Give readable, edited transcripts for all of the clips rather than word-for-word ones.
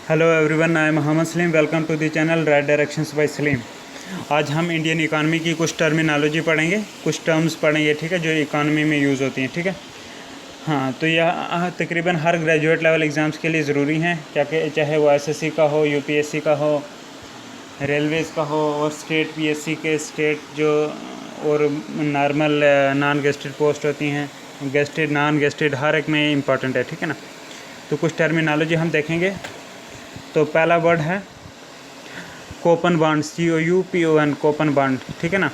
Hello everyone, I am Mohammad Salim. Welcome to the channel right directions by Salim. आज हम Indian economy की कुछ terminology पढ़ेंगे, कुछ टर्म्स पढ़ेंगे, ठीक है, जो इकानमी में यूज़ होती हैं, ठीक है। हाँ, तो यह तकरीबन हर ग्रेजुएट लेवल एग्ज़ाम्स के लिए ज़रूरी हैं, क्या कि चाहे वो एसएससी का हो, यूपीएससी का हो, रेलवेज़ का हो, और स्टेट पीएससी के स्टेट जो और नॉर्मल नॉन गेस्टेड पोस्ट होती हैं, गेस्टेड नॉन गेस्टेड हर एक में इम्पॉर्टेंट है, ठीक है ना। तो कुछ टर्मिनोलॉजी हम देखेंगे। तो पहला वर्ड है coupon bond, COUPON, coupon bond, ठीक है ना।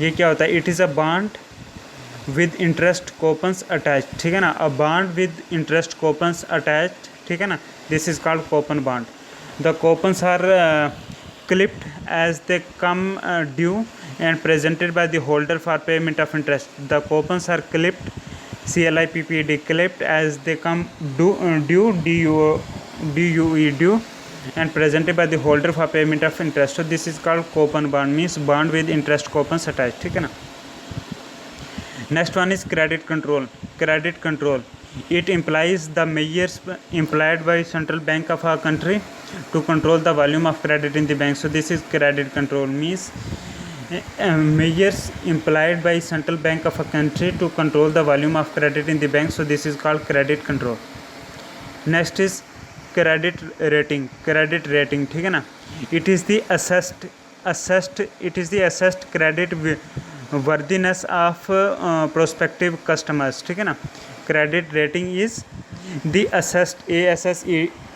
ये क्या होता है? It is a bond with interest coupons attach, ठीक है ना। A bond with interest coupons attach, ठीक है ना। This is called coupon bond. The coupons are clipped as they come due and presented by the holder for payment of interest. The coupons are clipped, CLIPPD, clipped as they come due, due, and presented by the holder for payment of interest. So this is called coupon bond, means bond with interest coupons attached, ठीक है ना। Next one is credit control. Credit control. It implies the measures employed by central bank of a country to control the volume of credit in the bank. So this is credit control, means measures employed by central bank of a country to control the volume of credit in the bank. So this is called credit control. Next is credit rating. Credit rating, ठीक है ना। It is the assessed credit worthiness of prospective customers, ठीक है ना। Credit rating is the assessed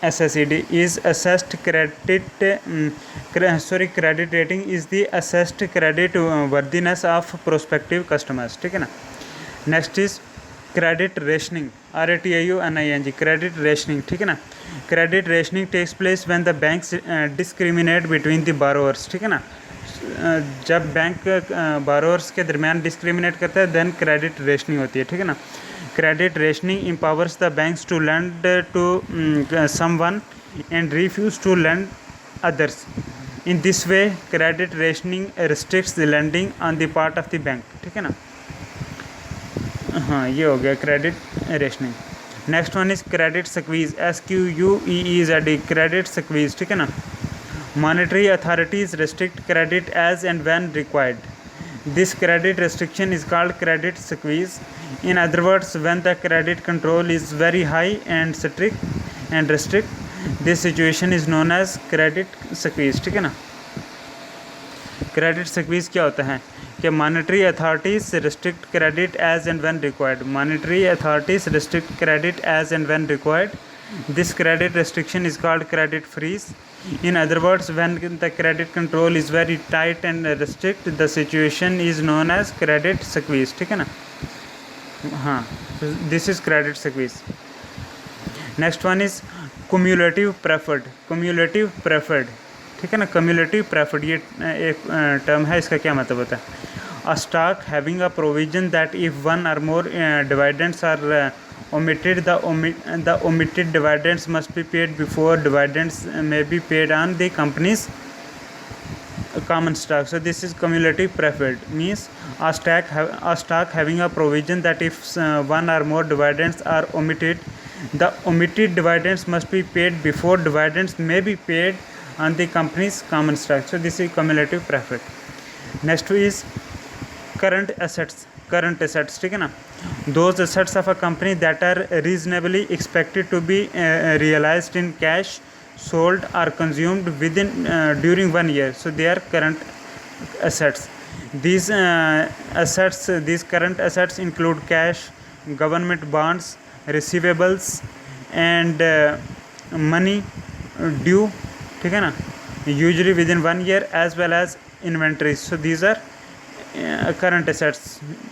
ASSED is assessed credit credit rating is the assessed credit worthiness of prospective customers, ठीक है ना। Next is credit rationing, RATIONING, credit rationing, ठीक है ना। Credit rationing takes place when the banks discriminate between the borrowers, ठीक है ना। जब बैंक borrowers के दरमियान डिस्क्रिमिनेट करता है, देन क्रेडिट रेशनिंग होती है, ठीक है ना। Credit rationing empowers the banks to lend to someone and refuse to lend others. In this way, credit rationing restricts the lending on the part of the bank, ठीक है ना। हाँ, ये हो गया credit rationing. Next one is credit squeeze, SQUEEZ, credit squeeze, ठीक है ना। Monetary authorities restrict credit as and when required. This credit restriction is called credit squeeze. In other words, when the credit control is very high and strict, this situation is known as credit squeeze, ठीक है ना। Credit squeeze क्या होता है कि monetary authorities restrict credit as and when required. Monetary authorities restrict credit as and when required. This credit restriction is called credit freeze. In other words, when the credit control is very tight and restrict, the situation is known as credit squeeze, ठीक है ना। हाँ, this is credit squeeze. Next one is cumulative preferred. Cumulative preferred, ठीक है ना। cumulative preferred ये एक term है, इसका क्या मतलब होता है? A stock having a provision that if one or more dividends are omitted, the omitted dividends must be paid before dividends may be paid on the company's common stock. So this is cumulative preferred, means a stock having a provision that if one or more dividends are omitted, the omitted dividends must be paid before dividends may be paid on the company's common stock. So this is cumulative preferred. Next is current assets. Current assets, ठीक है ना। Those assets of a company that are reasonably expected to be realized in cash, sold or consumed within during 1 year. So they are current assets. These current assets include cash, government bonds, receivables and money due, ठीक है ना, usually within 1 year, as well as inventories. So these are current assets,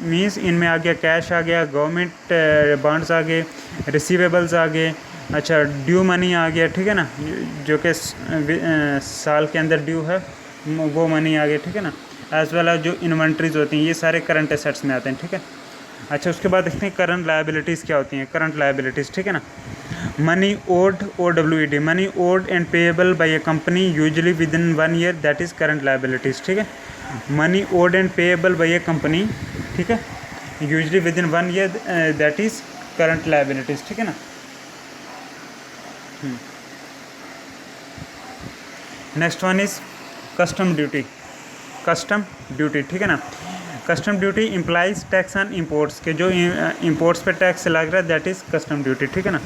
means इनमें आ गया cash, आ गया government bonds, आ गए receivables, आ गए, अच्छा due money आ गया, ठीक है ना, जो कि साल के अंदर ड्यू है वो मनी आ गया, ठीक है ना। एज वेल एज जो इन्वेंट्रीज होती हैं, ये सारे करंट एसेट्स में आते हैं, ठीक है। अच्छा, उसके बाद देखते हैं करंट लायबिलिटीज़ क्या होती हैं। करंट लायबिलिटीज़, ठीक है ना। Money owed, OWED, money owed and payable by a company usually within 1 year, that is current liabilities, ठीक है। Money owed and payable by a company, ठीक है, usually within 1 year, that is current liabilities, ठीक है ना। Next one is custom duty. Custom duty, ठीक है ना। Custom duty implies tax on imports, के जो इम्पोर्ट्स पे टैक्स लग रहा है, दैट इज़ कस्टम ड्यूटी, ठीक है ना।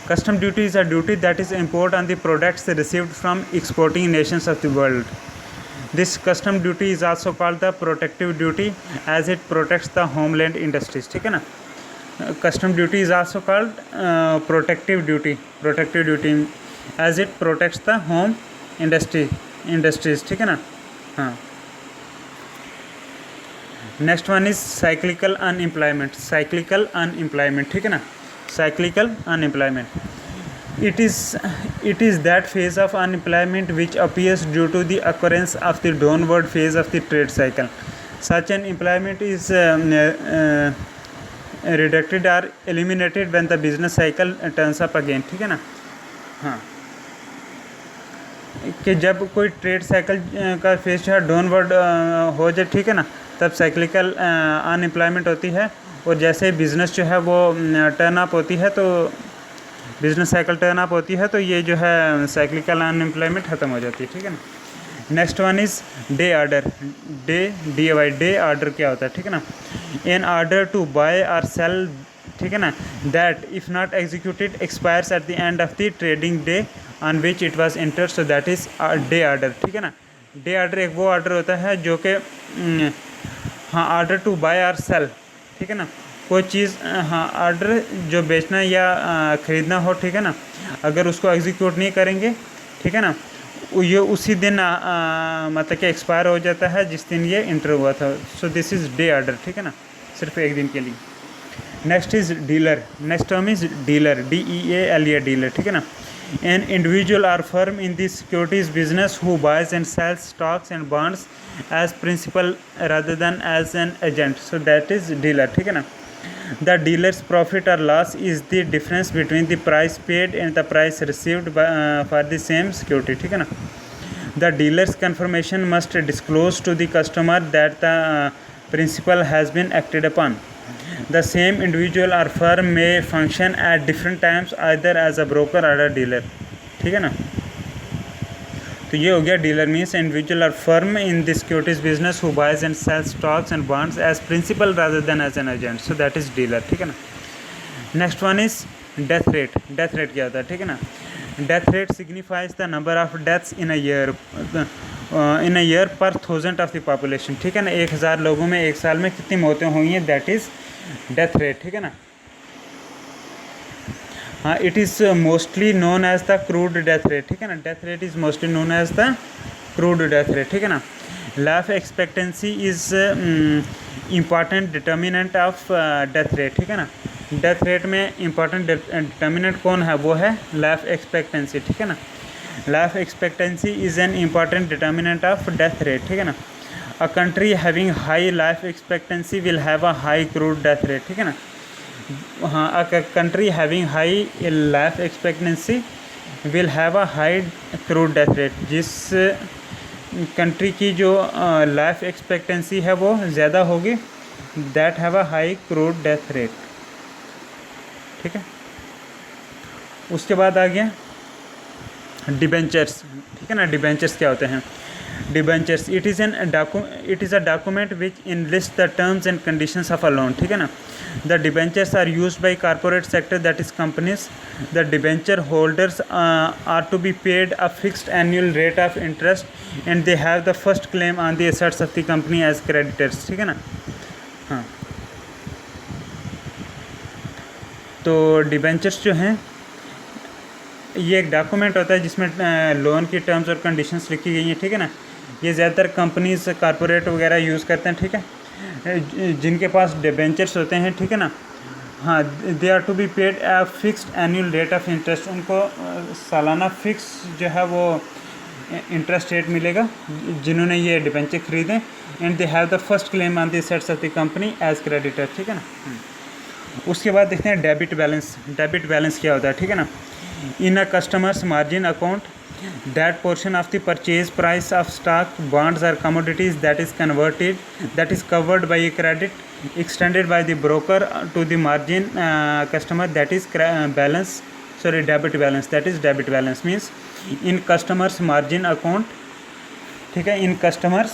Custom duty is a duty that is import on the products received from exporting nations of the world. This custom duty is also called the protective duty as it protects the homeland industries, ठीक है ना। Custom duty is also called protective duty as it protects the home industries, ठीक है ना। हाँ, next one is cyclical unemployment. ठीक है ना। Cyclical unemployment, it is that phase of unemployment which appears due to the occurrence of the downward phase of the trade cycle. Such an employment is reduced or eliminated when the business cycle turns up again, ठीक है ना। हाँ, कि जब कोई trade cycle का phase जो है डाउनवर्ड हो जाए, ठीक है ना, तब साइक्लिकल अनएम्प्लॉयमेंट होती है। और जैसे बिज़नेस जो है वो टर्न अप होती है, तो बिज़नेस साइकिल टर्न अप होती है, तो ये जो है साइक्लिकल अनएम्प्लॉयमेंट ख़त्म हो जाती है, ठीक है ना। Next one is day order. Day order क्या होता है, ठीक है ना। N order to buy or cell, ठीक है ना, that if not executed expires at the end of the trading day on which it was entered, so that is day order, ठीक है ना। डे ऑर्डर एक वो ऑर्डर होता है जो कि हाँ, order to buy or cell, ठीक है ना, कोई चीज़, हाँ, ऑर्डर जो बेचना या ख़रीदना हो, ठीक है ना, अगर उसको एग्जीक्यूट नहीं करेंगे, ठीक है ना, ये उसी दिन मतलब कि एक्सपायर हो जाता है जिस दिन ये इंटर हुआ था। So this is day order, ठीक है ना, सिर्फ एक दिन के लिए। Next is dealer. Next term is dealer, DEAL, dealer, ठीक है ना। An individual or firm in the securities business who buys and sells stocks and bonds as principal rather than as an agent, so that is dealer, ठीक है ना। The dealer's profit or loss is the difference between the price paid and the price received for the same security, ठीक है ना। The dealer's confirmation must disclose to the customer that the principal has been acted upon. The same individual or firm may function at different times either as a broker or a dealer, ठीक है ना। तो ये हो गया dealer means individual और firm in the securities business who buys and sells stocks and bonds as principal rather than as an agent, so that is dealer, ठीक है ना। Next one is death rate. Death rate क्या होता है, ठीक है ना। Death rate signifies the number of deaths in a year per 1000 of the population, ठीक है ना। 1000 लोगों में एक साल में कितनी मौतें हुई हैं, दैट इज़ डेथ रेट, ठीक है ना। हाँ, it is mostly known as the crude death rate, ठीक है ना। Death rate is mostly known as the crude death rate, ठीक है ना। Life expectancy is important determinant of death rate, ठीक है ना। डेथ रेट में इम्पॉर्टेंट डिटर्मिनेंट कौन है, वो है लाइफ एक्सपेक्टेंसी, ठीक है ना। Life expectancy is an important determinant of death rate, ठीक है ना। A country having high life expectancy will have a high crude death rate, ठीक है ना। हाँ, अ country having high life expectancy will have a high crude death rate. जिस country की जो लाइफ एक्सपेक्टेंसी है वो ज़्यादा होगी, that have a high crude death rate, ठीक है। उसके बाद आ गया डिबेंचर्स, ठीक है ना। डिबेंचर्स क्या होते हैं। Debentures it is a document which enlists the terms and conditions of a loan, ठीक है ना। The debentures are used by corporate sector, that is companies. The debenture holders are to be paid a fixed annual rate of interest and they have the first claim on the assets of the company as creditors, ठीक है ना। हाँ, तो debentures जो हैं ये एक document होता है जिसमें लोन की टर्म्स और कंडीशंस लिखी गई हैं, ठीक है ना। ये ज़्यादातर कंपनीज कॉरपोरेट वगैरह यूज़ करते हैं, ठीक है, जिनके पास डिबेंचर्स होते हैं, ठीक है ना। हाँ, they are to be paid a fixed annual rate of interest, उनको सालाना फिक्स जो है वो इंटरेस्ट रेट मिलेगा जिन्होंने ये डिबेंचर खरीदें। And they have the first claim on the assets of the company as creditor, ठीक है ना। उसके बाद देखते हैं डेबिट बैलेंस। डेबिट बैलेंस क्या होता है, ठीक है ना। In a customers margin account, that portion of the purchase price of stock, bonds or commodities that is covered by a credit extended by the broker to the margin customer, that is balance, sorry, debit balance, that is debit balance means in customers margin account, ठीक है, in customers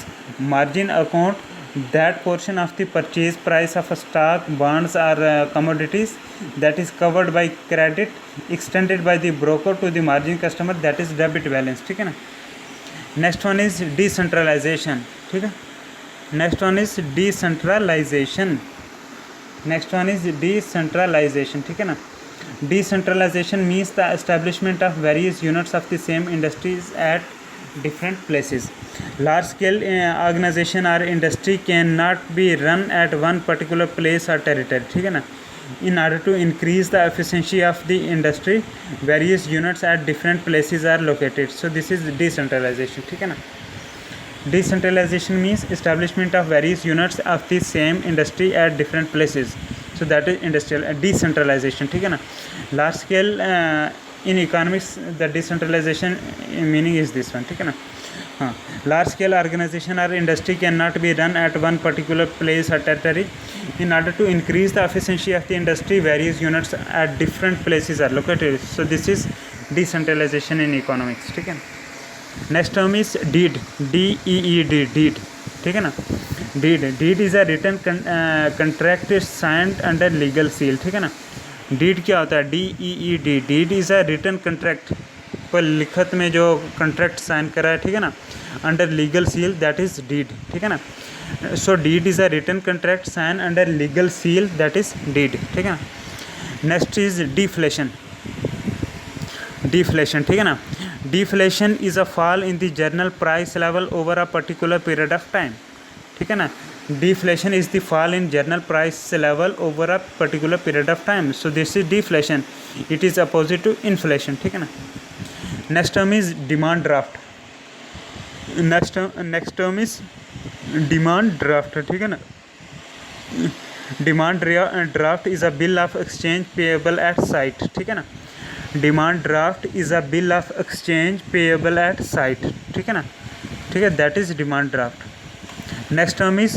margin account that portion of the purchase price of a stock, bonds or commodities that is covered by credit extended by the broker to the margin customer, that is debit balance, ठीक है ना. Next one is decentralisation, ठीक है. Next one is decentralisation, next one is decentralisation, ठीक है ना. Decentralisation means the establishment of various units of the same industries at different places. Large scale organization or industry cannot be run at one particular place or territory, ठीक है ना. In order to increase the efficiency of the industry, various units at different places are located. So this is decentralization, ठीक है ना. Decentralization means establishment of various units of the same industry at different places. So that is industrial decentralization, ठीक है ना. Large scale in economics the decentralization meaning is this one, ठीक है ना. हाँ, large scale organization or industry cannot be run at one particular place or territory. In order to increase the efficiency of the industry, various units at different places are located. So this is decentralization in economics, ठीक है. Next term is deed, D-E-E-D, deed, ठीक है ना. deed is a written contract signed under legal seal, ठीक है ना. Deed क्या होता है, D-E-E-D, deed is a written contract, पर लिखत में जो कंट्रैक्ट साइन करा है, ठीक है ना, under legal seal, that is deed, ठीक है ना. So deed is a written contract sign under legal seal, that is deed, ठीक है ना. नेक्स्ट इज डिफ्लेशन, डिफ्लेशन, ठीक है ना. Deflation is a fall in the general price level over a particular period of time, ठीक है ना. Deflation is the fall in general price level over a particular period of time. So this is deflation. It is opposite to inflation, ठीक है ना. Next term is demand draft. Next term is demand draft, ठीक है ना. Demand draft is a bill of exchange payable at site, ठीक है ना. Demand draft is a bill of exchange payable at site, ठीक है ना. ठीक है, that is demand draft. Next term is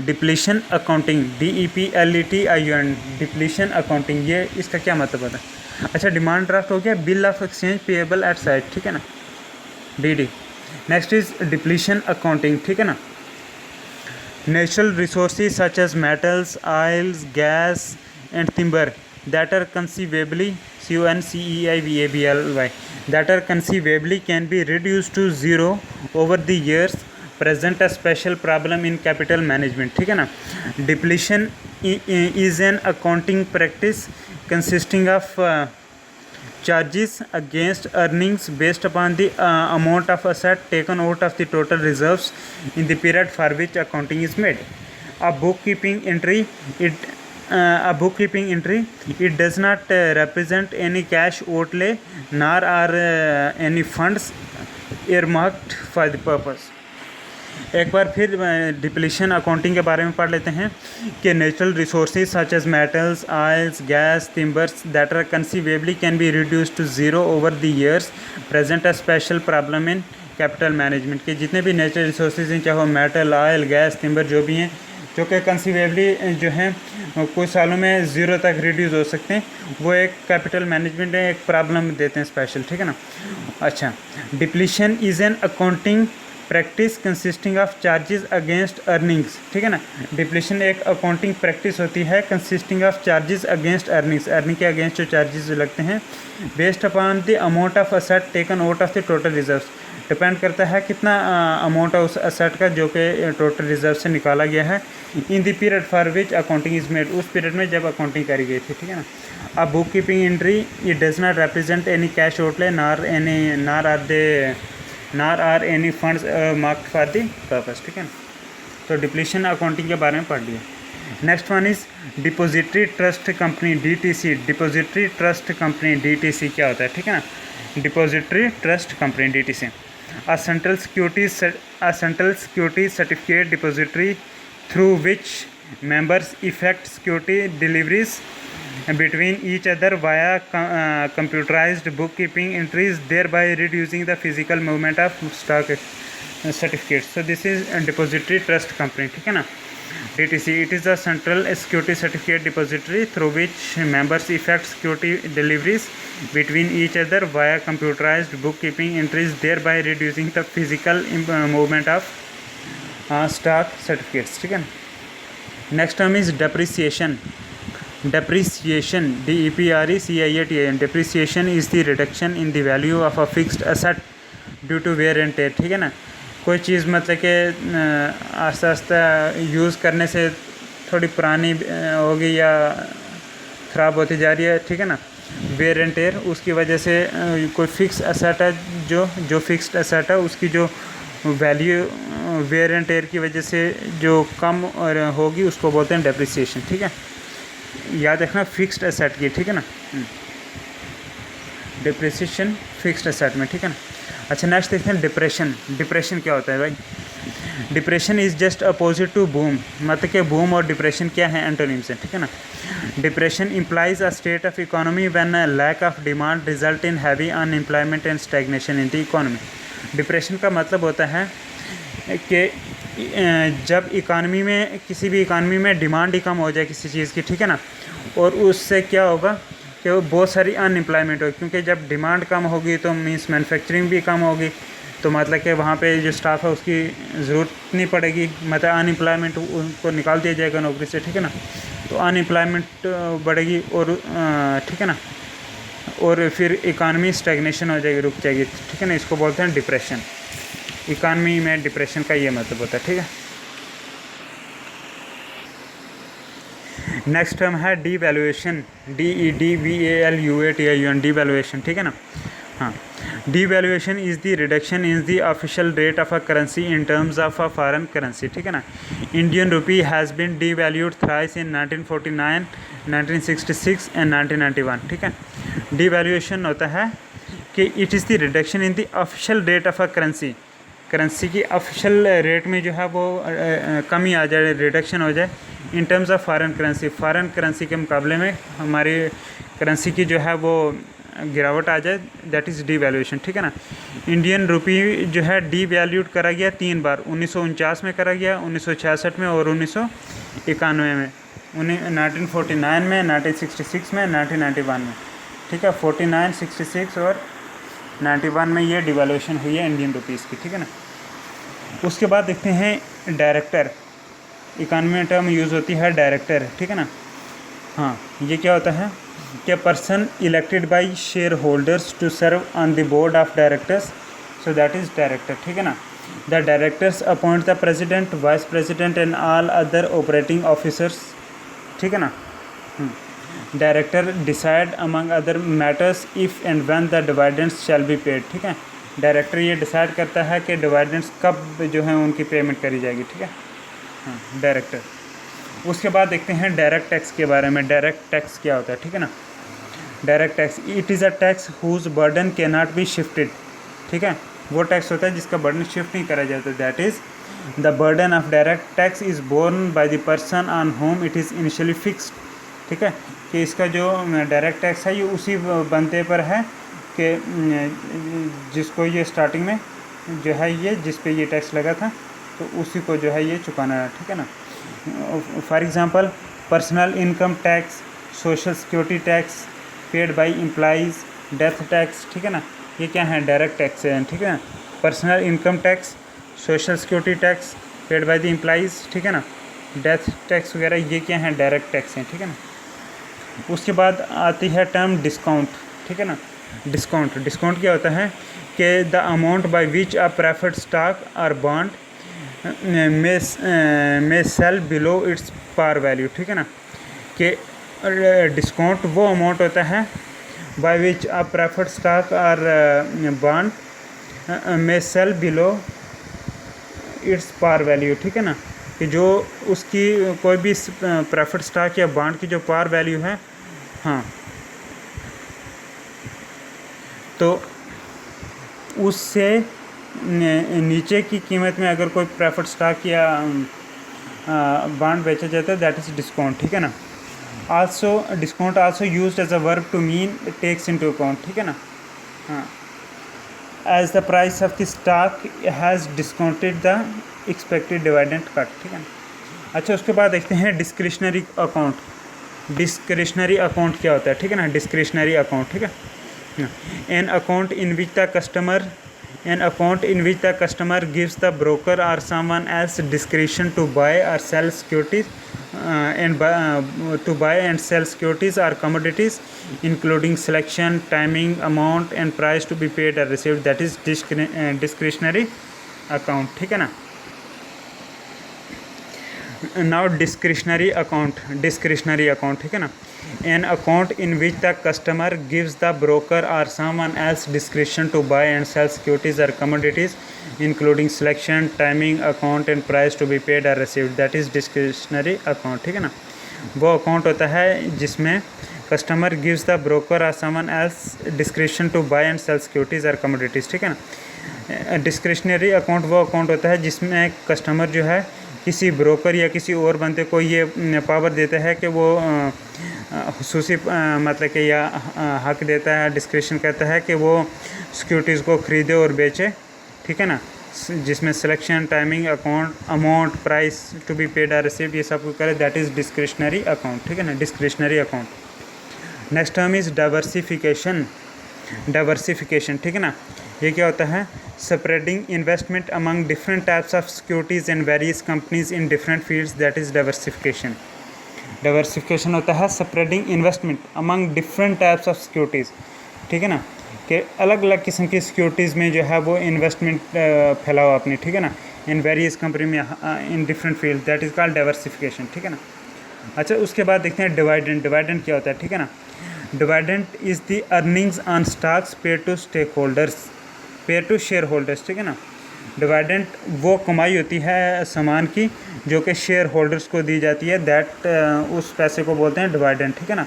depletion accounting, DEPLETION, depletion accounting, ये इसका क्या मतलब होता है. अच्छा, डिमांड ड्राफ्ट हो गया, bill of exchange payable at sight, ठीक है ना, DD. Next is depletion accounting, ठीक है ना. Natural resources such as metals, oils, gas and timber that are conceivably, CONCEIVABLY, that are conceivably can be reduce to zero over the years present a special problem in capital management, ठीक है ना. Depletion is an accounting practice consisting of charges against earnings based upon the amount of asset taken out of the total reserves in the period for which accounting is made. A bookkeeping entry, it does not represent any cash outlay nor are any funds earmarked for the purpose. एक बार फिर depletion accounting के बारे में पढ़ लेते हैं कि natural resources such as metals, oils, gas, timbers that are conceivably can be reduce to zero over the years present a special problem in capital management. के जितने भी नेचुरल रिसोर्सेज हैं, चाहे वो मेटल, ऑयल, गैस, टिम्बर जो भी हैं, जो कि कंसीवेबली जो हैं कुछ सालों में ज़ीरो तक रिड्यूस हो सकते हैं, वो एक कैपिटल मैनेजमेंट में एक प्रॉब्लम देते हैं स्पेशल, ठीक है ना. अच्छा, depletion is an accounting practice consisting of charges against earnings, ठीक है ना. डिप्लीशन एक अकाउंटिंग प्रैक्टिस होती है consisting of charges against earnings, earning के अगेंस्ट जो चार्जेस लगते हैं, based upon the amount of asset taken out of the total reserves, depend करता है कितना अमाउंट है उस असेट का जो कि टोटल रिजर्व से निकाला गया है, in the period for which accounting is made, उस पीरियड में जब अकाउंटिंग करी गई थी, ठीक है ना. अब book keeping entry it does not represent any cash outlay nor are any funds marked for the purpose, ठीक है ना. तो डिप्लीशन अकाउंटिंग के बारे में पढ़ लिया. Next one is depository trust company, DTC, depository trust company, DTC क्या होता है, ठीक है ना. Depository trust company, DTC, a central security certificate depository through which members effect security deliveries between each other via computerized bookkeeping entries, thereby reducing the physical movement of stock certificates. So this is a depository trust company, ठीक है ना. DTC, it is the central security certificate depository through which members effect security deliveries between each other via computerized bookkeeping entries, thereby reducing the physical movement of stock certificates. ठीक है. Next term is depreciation. Depreciation, DEPRECIATION. Depreciation is the reduction in the value of a fixed asset due to wear and tear. ठीक है ना. कोई चीज़ मतलब कि आस्ता आस्ता यूज़ करने से थोड़ी पुरानी होगी या ख़राब होती जा रही है. ठीक है ना. वेयर एंड टेयर, उसकी वजह से कोई फिक्स एसेट है जो फिक्स्ड एसेट है उसकी जो वैल्यू वेयर एंड टेयर की वजह से जो कम और होगी उसको बोलते हैं डेप्रिसिएशन. ठीक है, याद रखना फिक्स्ड एसेट की. ठीक है ना. डिप्रिसिएशन फिक्स्ड एसेट में. ठीक है ना. अच्छा, नेक्स्ट देखते हैं डिप्रेशन. डिप्रेशन क्या होता है भाई? Depression is just opposite to boom. मतलब कि बूम और डिप्रेशन क्या है? एंटोनिम्स से. ठीक है ना. Depression implies a state of economy when lack of demand result in heavy unemployment and stagnation in the economy. Depression का मतलब होता है कि जब इकानमी में किसी भी इकानमी में डिमांड ही कम हो जाए किसी चीज़ की. ठीक है ना. और उससे क्या होगा कि वो बहुत सारी अनएम्प्लॉयमेंट होगी, क्योंकि जब डिमांड कम होगी तो मीन्स मैन्युफैक्चरिंग भी कम होगी, तो मतलब कि वहाँ पे जो स्टाफ है उसकी ज़रूरत नहीं पड़ेगी, मतलब अनएम्प्लॉयमेंट उनको निकाल दिया जाएगा नौकरी से. ठीक है ना. तो अनएम्प्लॉयमेंट बढ़ेगी और ठीक है ना, और फिर इकानमी स्टैग्नेशन हो जाएगी, रुक जाएगी. ठीक है ना. इसको बोलते हैं डिप्रेशन. इकानमी में डिप्रेशन का ये मतलब होता है. ठीक है. नेक्स्ट टर्म है डीवैल्यूएशन. DEDVALUATION. डीवैल्यूएशन. ठीक है ना. हाँ. Devaluation is the reduction in the official rate of a currency in terms of a foreign currency. ठीक है ना. Indian rupee has been devalued thrice in 1949, 1966 and 1991. ठीक है. डीवैल्यूएशन होता है कि it is the reduction in the official rate of a currency. Currency की official rate में जो है वो कमी आ जाए, रिडक्शन हो जाए इन terms of foreign currency. Foreign currency के मुकाबले में हमारी करेंसी की जो है वो गिरावट आ जाए, दैट इज़ डीवैल्यूएशन. ठीक है ना. इंडियन रुपी जो है डीवैल्यूड करा गया 3 बार. 1949 में करा गया, 1966 में और 1991 में. 1949 में, 1966 में, 1991 में. ठीक है. 49, 66 और 91 में ये डिवैल्यूएशन हुई है इंडियन रुपीज़ की. ठीक है ना. उसके बाद देखते हैं डायरेक्टर. इकानमी में टर्म यूज़ होती है डायरेक्टर. ठीक है ना. हाँ, ये क्या होता है कि person elected by shareholders to serve on the board of directors, so that is director. ठीक है ना. The directors appoint the president, vice president and all other operating officers. ठीक है ना. Director decide among other matters if and when the dividends shall be paid. ठीक है. Director ये decide करता है कि डिविडेंड्स कब जो है उनकी पेमेंट करी जाएगी. ठीक है. हाँ, डायरेक्टर. उसके बाद देखते हैं डायरेक्ट टैक्स के बारे में. डायरेक्ट टैक्स क्या होता है? ठीक है ना. Direct tax, it is a tax whose burden cannot be shifted. ठीक है. वो टैक्स होता है जिसका बर्डन शिफ्ट नहीं करा जाता. That is the burden of direct tax is borne by the person on whom it is initially fixed. ठीक है. कि इसका जो डायरेक्ट टैक्स है ये उसी बंदे पर है कि जिसको ये स्टार्टिंग में जो है ये जिस पे ये टैक्स लगा था तो उसी को जो है ये चुकाना है. ठीक है ना. For example personal income tax, social security tax paid by employees, death tax. ठीक है ना. ये क्या है? डायरेक्ट टैक्स है. ठीक है ना. Personal income tax, social security tax paid by the employees. ठीक है ना. डेथ टैक्स वगैरह ये क्या है? डायरेक्ट टैक्स हैं. ठीक है ना. उसके बाद आती है टर्म डिस्काउंट. ठीक है ना. डिस्काउंट. डिस्काउंट क्या होता है कि the amount by which a preferred stock or bond may sell below its par value. ठीक है ना. कि डिस्काउंट वो अमाउंट होता है by which a preferred stock or bond may sell below its par value. ठीक है ना. कि जो उसकी कोई भी प्रेफर्ड स्टॉक या बॉन्ड की जो पार वैल्यू है, हाँ, तो उससे नीचे की कीमत में अगर कोई प्रेफर्ड स्टॉक या बॉन्ड बेचा जाता है, दैट इज़ डिस्काउंट. ठीक है ना. Also discount also used as a verb to mean takes into account. ठीक है ना. हाँ. As the price of the stock has discounted the expected dividend cut. ठीक है ना. अच्छा, उसके बाद देखते हैं डिस्क्रिशनरी अकाउंट। डिस्क्रिशनरी अकाउंट क्या होता है, ठीक है ना, डिस्क्रिशनरी अकाउंट, ठीक है। An account in which the customer gives the broker or someone else discretion to buy or sell securities to buy and sell securities or commodities, including selection, timing, amount and price to be paid or received, that is discretionary account, ठीक है ना। Now discretionary account, ठीक है ना, an account in which the customer gives the broker or someone else discretion to buy and sell securities or commodities including selection, timing, account and price to be paid और received, that is discretionary account, ठीक है ना। वो account होता है जिसमें customer gives the broker or someone else discretion to buy and sell securities or commodities, ठीक है ना। डिस्क्रिशनरी अकाउंट वो अकाउंट होता है जिसमें कस्टमर जो है किसी ब्रोकर या किसी और बंदे को ये पावर देता है कि वो खुसूसी मतलब कि या हक देता है, डिस्क्रिशन कहता है कि वो सिक्योरिटीज़ को ख़रीदे और बेचे, ठीक है ना, जिसमें selection, timing, amount, price to be paid और रिसीव्ड ये सब करे, दैट इज़ डिस्क्रिशनरी अकाउंट, ठीक है ना, discretionary account. Next term is diversification, ठीक है ना। ये क्या होता है, spreading investment among different types of securities and various companies in different fields, that is diversification. Diversification होता है spreading investment among different types of securities, ठीक है ना, कि अलग अलग किस्म की सिक्योरिटीज़ में जो है वो इन्वेस्टमेंट फैला हुआ अपनी, ठीक है ना, इन वेरियस कंपनी में in different field, that is called diversification, ठीक है ना। अच्छा, उसके बाद देखते हैं डिवाइडेंड। डिवाइडेंड क्या होता है, ठीक है ना। Dividend is the earnings on stocks paid to stakeholders, paid to shareholders, ठीक है ना। डिवाइडेंड वो कमाई होती है सामान की जो कि शेयर होल्डर्स को दी जाती है, दैट उस पैसे को बोलते हैं डिवाइडेंड, ठीक है ना।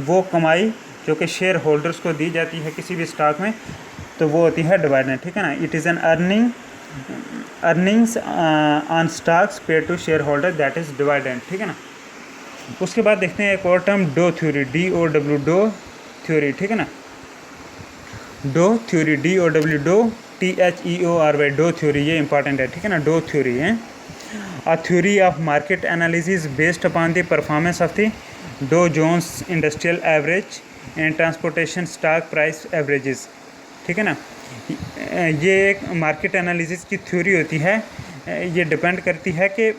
वो कमाई जो कि शेयर होल्डर्स को दी जाती है किसी भी स्टॉक में, तो वो होती है डिवाइडेंड, ठीक है ना। It is an earnings on stocks paid to shareholder, that is dividend, ठीक है ना। उसके बाद देखते हैं एक और term, Dow theory, DOW, Dow theory, ठीक है ना। Dow theory, DOW, Dow, THEORY, Dow theory, ये इंपॉर्टेंट है, ठीक है ना। डो थ्योरी है a theory of market analysis based upon the performance of the Dow Jones industrial average and transportation stock price averages, ठीक है ना। ये एक मार्केट एनालिसिस की थ्योरी होती है, ये डिपेंड करती है कि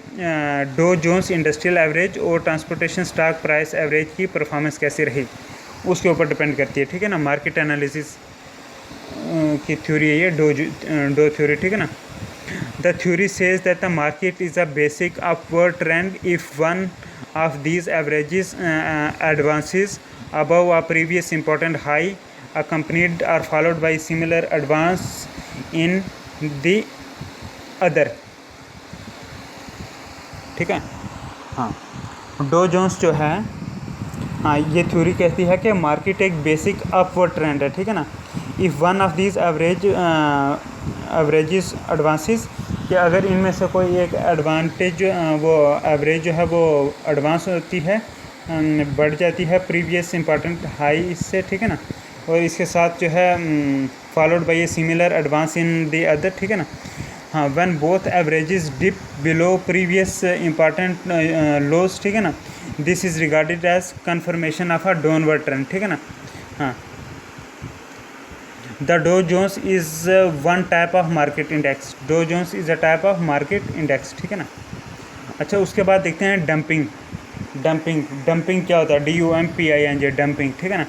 डो जोन्स इंडस्ट्रियल एवरेज और ट्रांसपोर्टेशन स्टॉक प्राइस एवरेज की परफॉर्मेंस कैसी रही, उसके ऊपर डिपेंड करती है, ठीक है ना। मार्केट एनालिसिस की थ्योरी है ये डो थ्योरी, ठीक है ना। The theory says that the market is a basic upward trend if one of these averages advances above a previous important high accompanied or followed by similar advance in the other, ठीक है। हाँ, dough Jones जो है, हाँ, ये theory कहती है कि मार्केट एक बेसिक अपवर्ड ट्रेंड है, ठीक है ना। If one of these averages advances, कि अगर इनमें से कोई एक एडवांटेज वो एवरेज जो है वो एडवांस होती है, बढ़ जाती है प्रीवियस इंपॉर्टेंट हाई इससे, ठीक है ना, और इसके साथ जो है followed by a similar advance in the other, ठीक है ना। हाँ, when both averages dip below previous important lows, ठीक है ना, this is regarded as confirmation of a downward trend, ठीक है ना। हाँ, the Dow Jones is one type of market index, Dow Jones is a type of market index, ठीक है ना। अच्छा, उसके बाद देखते हैं डंपिंग। डंपिंग क्या होता है, DUMPING, डंपिंग, ठीक है ना।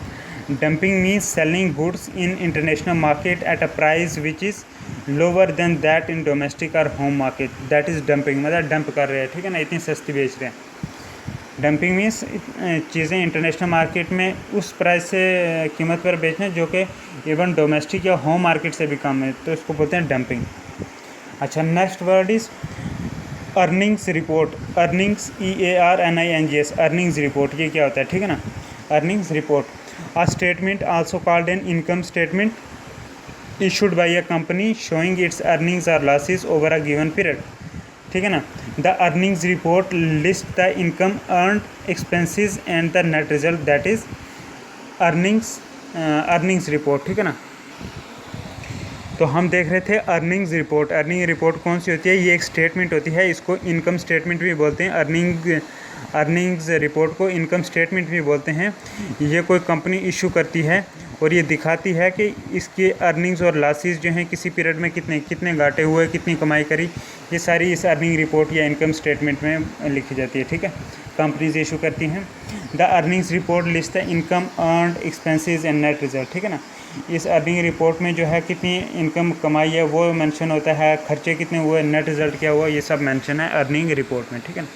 Dumping means selling goods in international market at a price which is lower than that in domestic or home market, that is dumping, मतलब डंप कर रहे हैं, ठीक है ना, इतनी सस्ती बेच रहे हैं। डंपिंग मीन्स चीज़ें इंटरनेशनल मार्केट में उस प्राइस से कीमत पर बेचना जो कि इवन डोमेस्टिक या होम मार्केट से भी कम है, तो इसको बोलते हैं डंपिंग। अच्छा, next word is earnings report, earnings EARNINGS, earnings report, ये क्या होता है, ठीक है ना। Earnings report, a statement also called an income statement issued by a company showing its earnings or losses over a given period, ठीक है ना। The earnings report list the income, earned, expenses and the net result, that is earnings report, ठीक है ना। तो हम देख रहे थे अर्निंग्स रिपोर्ट। अर्निंग रिपोर्ट कौन सी होती है? ये एक स्टेटमेंट होती है, इसको इनकम स्टेटमेंट भी बोलते हैं। अर्निंग्स रिपोर्ट को इनकम स्टेटमेंट भी बोलते हैं। ये कोई कंपनी इशू करती है और ये दिखाती है कि इसके अर्निंग्स और लॉसेस जो हैं किसी पीरियड में कितने घाटे हुए, कितनी कमाई करी, ये सारी इस अर्निंग रिपोर्ट या इनकम स्टेटमेंट में लिखी जाती है। ठीक है, कंपनीज इशू करती हैं। The earnings report list the income, earned, expenses and net result. ठीक है ना, इस अर्निंग रिपोर्ट में जो है कितनी इनकम कमाई है वो मेंशन होता है, खर्चे कितने हुए, नेट रिजल्ट क्या हुआ, ये सब मेंशन है अर्निंग रिपोर्ट में। ठीक है ना।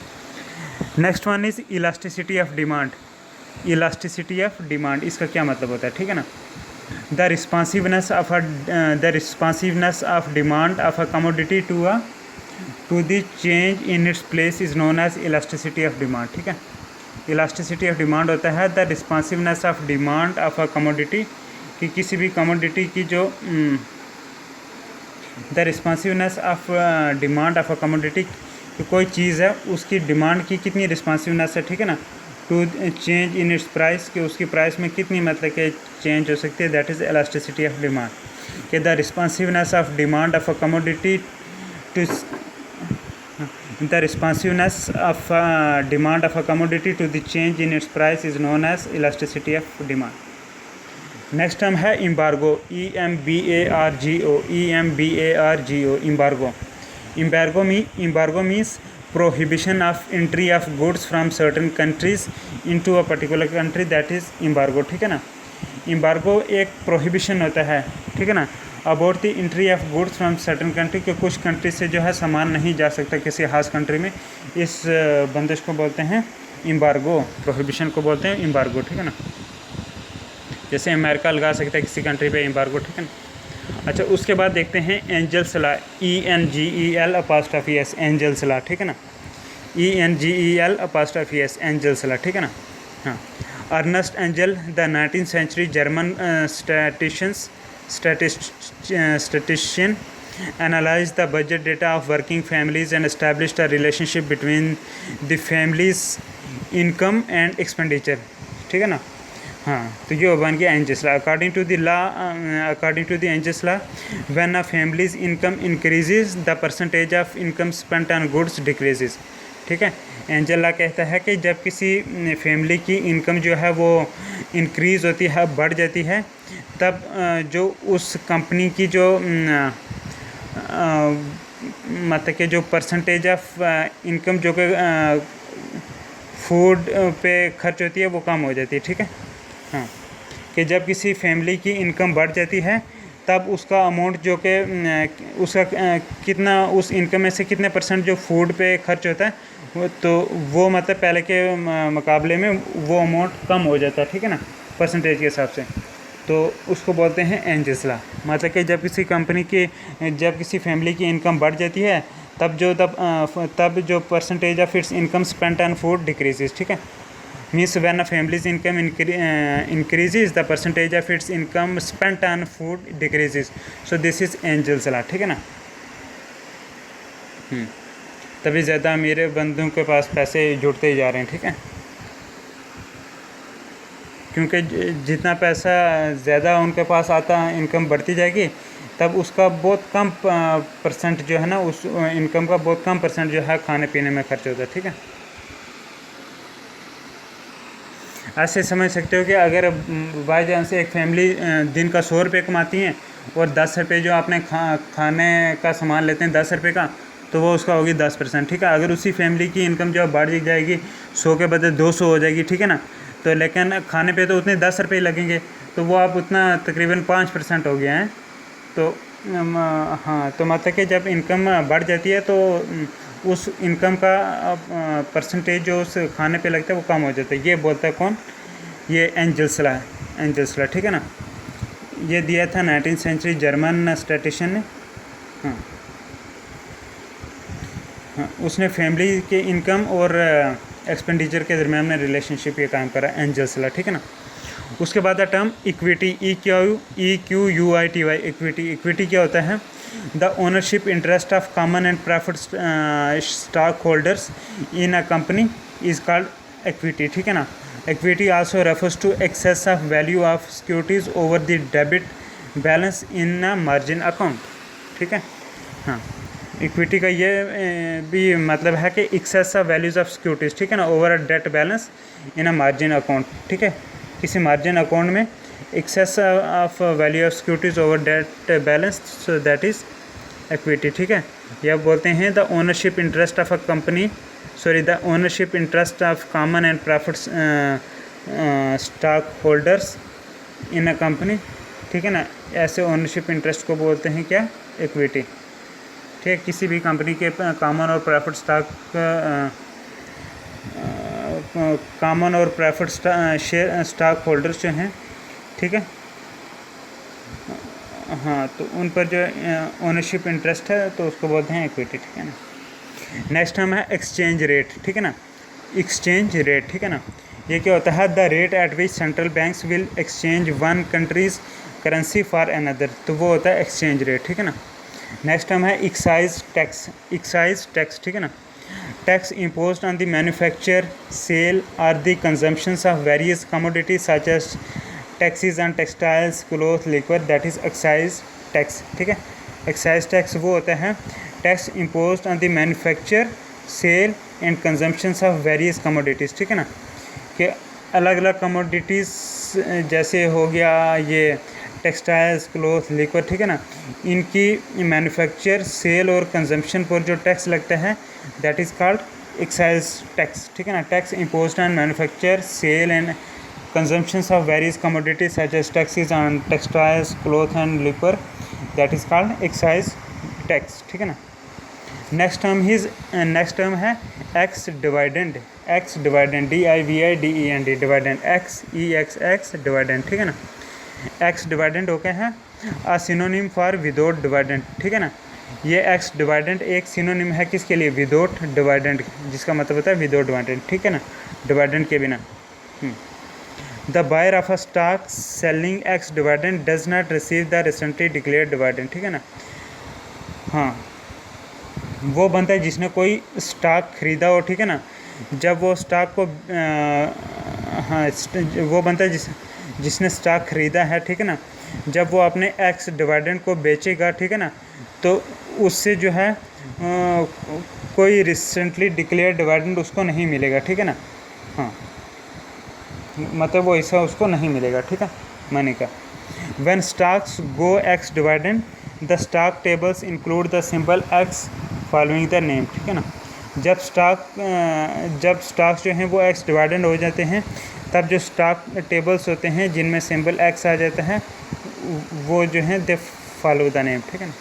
Next one is elasticity of demand. Elasticity of demand, इसका क्या मतलब होता है? ठीक है ना, the responsiveness of demand of a commodity to the change in its place is known as elasticity of demand. ठीक है, इलास्टिसिटी ऑफ डिमांड होता है the responsiveness of demand of a commodity, कि किसी भी कमोडिटी की जो the responsiveness of demand of a commodity, कि कोई चीज़ है उसकी डिमांड की कितनी रिस्पॉन्सिवनेस है। ठीक है ना, to change in its price, कि उसकी प्राइस में कितनी मतलब कि चेंज हो सकती है, that is elasticity of demand. कि the responsiveness of demand of a commodity to the responsiveness of demand of a commodity to the change in its price is known as elasticity of demand. Next term है embargo, EMBARGO, EMBARGO, embargo. Embargo means prohibition of entry of goods from certain countries into a particular country, that is embargo। ठीक है ना, embargo एक prohibition होता है। ठीक है ना, about the entry of goods from certain country, कि कुछ कंट्री से जो है सामान नहीं जा सकता किसी खास कंट्री में, इस बंदिश को बोलते हैं embargo, prohibition को बोलते हैं embargo। ठीक है ना, जैसे अमेरिका लगा सकता है किसी कंट्री पे embargo। ठीक है ना। अच्छा, उसके बाद देखते हैं Engel's law, ENGEL', Engel's law. ठीक है ना, ENGEL', एंजल्स लॉ। ठीक है ना। हाँ, Ernest Engel, the 19th century German statistician analyzed the budget data of working families and established a relationship between the family's income and expenditure। ठीक है ना। हाँ, तो ये बन गया Engel's law. According to the Engel's law, when a family's income increases the percentage of income spent on goods decreases. ठीक है, एंजल लॉ कहता है कि जब किसी फैमिली की इनकम जो है वो इंक्रीज़ होती है, बढ़ जाती है, तब जो उस कंपनी की जो मतलब कि जो परसेंटेज ऑफ इनकम जो कि फूड पे खर्च होती है वो कम हो जाती है। ठीक है। हाँ, कि जब किसी फैमिली की इनकम बढ़ जाती है तब उसका अमाउंट जो कि उसका कितना, उस इनकम में से कितने परसेंट जो फूड पे खर्च होता है तो वो मतलब पहले के मुकाबले में वो अमाउंट कम हो जाता है। ठीक है ना, परसेंटेज के हिसाब से, तो उसको बोलते हैं एंजल्स लॉ। मतलब कि जब किसी फैमिली की इनकम बढ़ जाती है तब जो percentage of its income spent on food decreases. ठीक है, means when a family's income increases the percentage of its income spent on food decreases, so this is Engel's law. ठीक है ना। तभी ज़्यादा अमीर बंदों के पास पैसे जुड़ते ही जा रहे हैं। ठीक है, क्योंकि जितना पैसा ज़्यादा उनके पास आता है, इनकम बढ़ती जाएगी, तब उसका बहुत कम परसेंट जो है ना, उस इनकम का बहुत कम परसेंट जो है खाने पीने में खर्च होता है। ठीक है, ऐसे समझ सकते हो कि अगर बाई चांस एक फैमिली दिन का 100 रुपये कमाती हैं और 10 रुपये जो आपने खाने का सामान लेते हैं 10 रुपये का, तो वो उसका होगी 10%। ठीक है, अगर उसी फैमिली की इनकम जो बढ़ जाएगी 100 के बदले 200 हो जाएगी। ठीक है ना, तो लेकिन खाने पे तो उतने 10 रुपये लगेंगे, तो वो आप उतना तकरीबन 5% हो गया है। तो हाँ, तो मतलब कि जब इनकम बढ़ जाती है तो उस इनकम का परसेंटेज जो उस खाने पे लगता है वो कम हो जाता है। ये बोलता है कौन? ये एंजल्स लॉ। ठीक है ना, ये दिया था 19th century जर्मन स्टैटिस्टिशियन ने। हाँ, उसने फैमिली के इनकम और एक्सपेंडिचर के दरम्यान में रिलेशनशिप ये काम करा, एंजल्स लॉ। ठीक है ना। उसके बाद टर्म इक्विटी, EQUITY, इक्विटी क्या होता है? The ownership interest of common and preferred stock holders in a company is called equity. ठीक है ना। Equity also refers to excess of value of securities over the balance in a margin account, ठीक है। हाँ, equity का ये भी मतलब है कि excess of values of securities, ठीक है ना, over a debt balance in a margin account, ठीक है। किसी मार्जिन अकाउंट में excess of value of securities over debt balance, so that is equity, ठीक है। या बोलते हैं the ownership interest of a company, sorry the ownership interest of common and preferred stock holders in a company, ठीक है ना। ऐसे ownership interest को बोलते हैं क्या, इक्विटी, ठीक है। किसी भी कंपनी के कॉमन और प्रेफर्ड स्टॉक, कॉमन और प्रेफर्ड शेयर स्टॉक होल्डर्स जो हैं, ठीक है, हाँ, तो उन पर जो ओनरशिप इंटरेस्ट है तो उसको बोलते हैं इक्विटी, ठीक है ना। नेक्स्ट टर्म है एक्सचेंज रेट, ठीक है ना। एक्सचेंज रेट, ठीक है ना, ये क्या होता है, the rate at which central banks will exchange one countries currency for another, तो वो होता है एक्सचेंज रेट, ठीक है ना। नेक्स्ट टर्म है एक्साइज टैक्स, एक्साइज टैक्स, ठीक है ना। Tax imposed on the manufacture, sale or the consumptions of various commodities such as taxes on textiles, clothes, liquor, that is excise tax, ठीक है। Excise tax वो होता है tax imposed on the manufacture, sale and consumptions of various commodities, ठीक है ना, कि अलग अलग कमोडिटीज़ जैसे हो गया ये टेक्सटाइल्स, क्लोथ, लिक्वर, ठीक है ना, इनकी मैन्युफैक्चर, सेल और कंजम्पशन पर जो टैक्स लगता है that is called excise tax, ठीक है ना। Tax imposed on manufacture, sale and consumptions of various commodities such as taxes on textiles, cloth and liquor, that is called excise tax, ठीक है ना। नेक्स्ट टर्म है ex dividend, ex dividend, DIVIDEND, dividend, XEXX dividend, ठीक है ना। Ex dividend हो गया है a synonym for without dividend, ठीक है ना। ये एक्स डिवाइडेंड एक सिनोनिम है किसके लिए, विदाउट डिवाइडेंड, जिसका मतलब होता है विदाउट डिवाइडेंड, ठीक है ना, डिवाइडेंड के बिना। The buyer of a stock selling ex dividend does not receive the recently declared dividend, ठीक है ना। हाँ, वो बनता है जिसने कोई स्टॉक खरीदा हो, ठीक है ना, जब वो स्टॉक को हाँ, वो बनता है जिसने स्टॉक खरीदा है, ठीक है ना, जब वो अपने एक्स डिवाइडेंड को बेचेगा, ठीक है ना, तो उससे जो है कोई रिसेंटली डिक्लेयर डिवाइडेंड उसको नहीं मिलेगा, ठीक है ना। हाँ, मतलब वो ऐसा उसको नहीं मिलेगा, ठीक है, मनी का। When stocks go x dividend the stock tables include the symbol x following the name, ठीक है ना। जब स्टॉक्स जो हैं वो एक्स डिवाइडेंड हो जाते हैं तब जो स्टॉक टेबल्स होते हैं जिनमें सिंबल एक्स आ जाता है वो जो है दे फॉलो द नेम, ठीक है ना।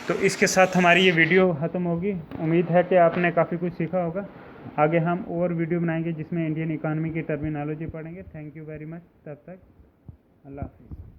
तो इसके साथ हमारी ये वीडियो ख़त्म होगी। उम्मीद है कि आपने काफ़ी कुछ सीखा होगा। आगे हम और वीडियो बनाएंगे जिसमें इंडियन इकानमी की टर्मिनोलॉजी पढ़ेंगे। Thank you very much. तब तक अल्लाह हाफ़िज़।